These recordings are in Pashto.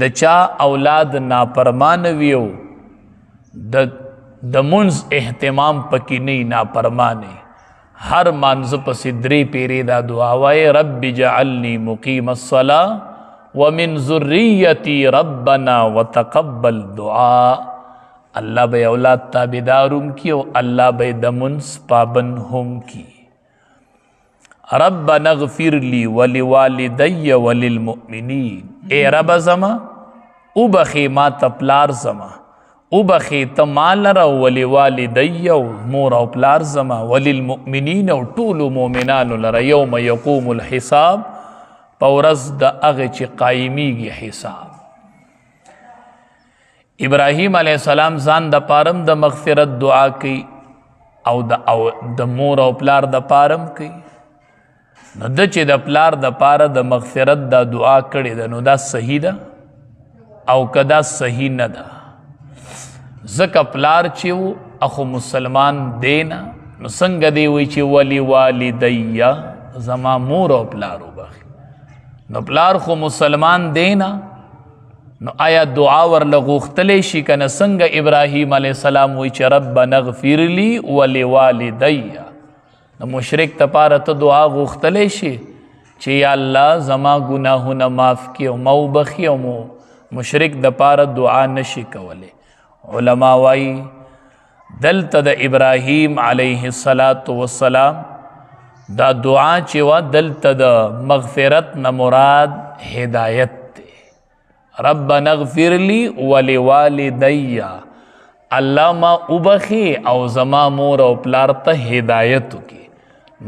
د چا اولاد نافرمان ویو د منز اهتمام پکې نه نافرمانه هر مانځ پسې درې پیرې دا دعا وایي رب اجعلني مقیم الصلاة ومن ذریتی ربنا وتقبل دعاء. الله به اولاد تابعداروم کی او الله به د منز پابند هم کی. ربنا اغفر لی ولوالدی وللمؤمنین. اے رب زما او بخی ما تپلار زما او بخی تمال را ولوالدی او مور او پلار زما وللمؤمنین او طول مؤمنان لرا یوم یقوم الحساب پورز د اغه چې قایمیږي حساب. ابراهیم علیہ السلام ځان د پارم د مغفرت دعا کوي او د مور او پلار د پارم کوي. نو د چې د پلار د پاره د مغفرت د دعا کړې ده نو دا صحیح ده او کدا صحیح نه ده. ځکه پلار چې و اخو مسلمان دینا نو څنګه دی وی چې ولی والدیا زما مور او پلار وبخي. نو پلار خو مسلمان دینا نو آیا دعا ورله غوښتلی شي کنه څنګه ابراهیم علیه السلام وی چې ربنا اغفر لی ولوالدیا. مشرک تپاره ته دعا غوښتلی شي چې یا الله زما ګناهونه معاف کړي او ما وبخي او مشرک دپاره دعا نشي کولی. علما وایي دلته د ابراهیم علیه السلام دا دعا چې وه دلته د مغفرت نه مراد هدایت دی. ربنا اغفر لی ولوالدی الله ما وبخي او زما مور او پلار ته هدایت وکړي.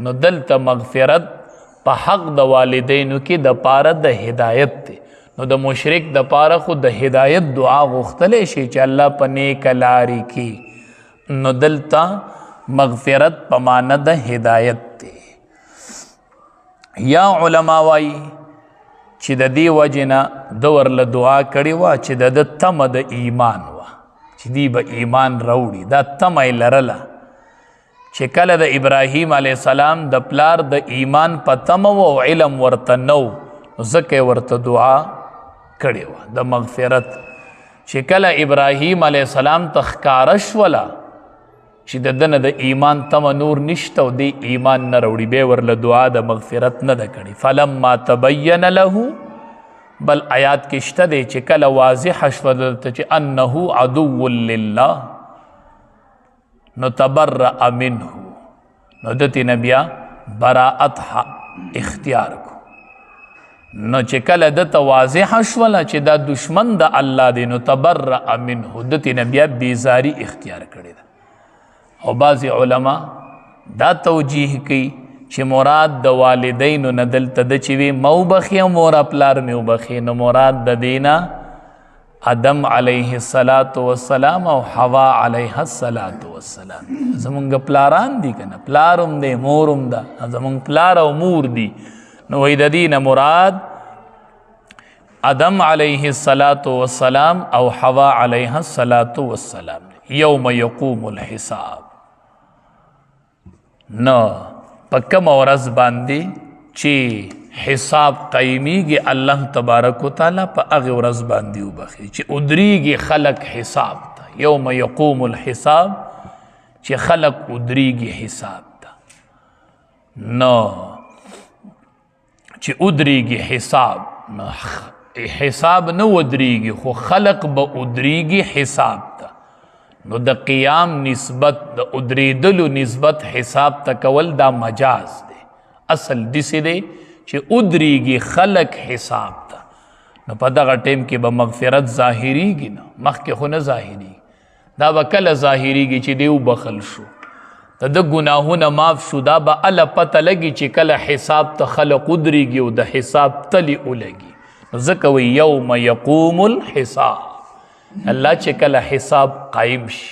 نو دلته مغفرت په حق د والدینو کې د پاره د هدایت دی. نو د مشرک د پاره خو د هدایت دعا غوښتلی شي چې الله په نیک لارې کې. نو دلته مغفرت په معنی د هدایت دی. یا علما وایي چې د دې وجې نه ده ورله دعا کړې وه چې د تمه د ایمان وه چې دی به ایمان راوړي. دا تمه یې لرله چې کله د ابراهیم علیه السلام د پلار د ایمان په تمه و او علم ورته نه و نو ځکه ورته دعا کړې وه د مغفرت. چې کله ابراهیم علیه السلام ته ښکاره شوله چې د ده نه د ایمان تمه نور نشته او دی ایمان نه راوړي بیا ورله دعا د مغفرت نه ده کړې. فلما تبین له بل آیات کې شته دی چې کله واضح شوه دلته چې انه عدو لله نو تبرأ منه نو دتی نه بیا براءت اختیار کو. نو چې کله دته واضح شوله چې دا دشمن د الله دی نو تبرأ منه دتی نه بیا بیزاری اختیار کړې ده. او بعضې علما دا توجیه کوي چې مراد د والدینو نه دلته د چې وي ما وبخي او مور پلار مې وبخي نو مراد د دینا آدم علیه السلام او حوا علیه السلام. زمونږ پلاران دي که نه پلار هم دی مور هم ده زمونږ پلار او مور دي. نو وایي د دې نه مراد آدم علیه السلام او حوا علیه السلام یوم یقوم الحساب. نو په کومه ورځ باندې چې حساب قایمیږي الله تبارک وتعالی په هغې ورځ باندې وبخي چې ادریږي خلق حساب ته. یوم یقوم الحساب چې خلق ادریږي حساب ته. نو چې ادریږي حساب نو حساب نه ودریږي خو خلق به ادریږي حساب ته. نو د قیام نسبت د ادریدلو نسبت حساب ته کول دا مجاز دی. اصل داسې دی چې ادریږي خلق حساب ته. نو په دغه ټیم کې به مغفرت ظاهریږي نه مخکې خو نه ظاهریږي. دا به کله ظاهریږي چې دی وبخل شو د ده ګناهونه معاف شو. دا به اله پته لګي چې کله حساب ته خلق ادریږي او د حساب تلې ولګي. نو ځکه وایي یوم یقوم الحساب الله چې کله حساب قایم شي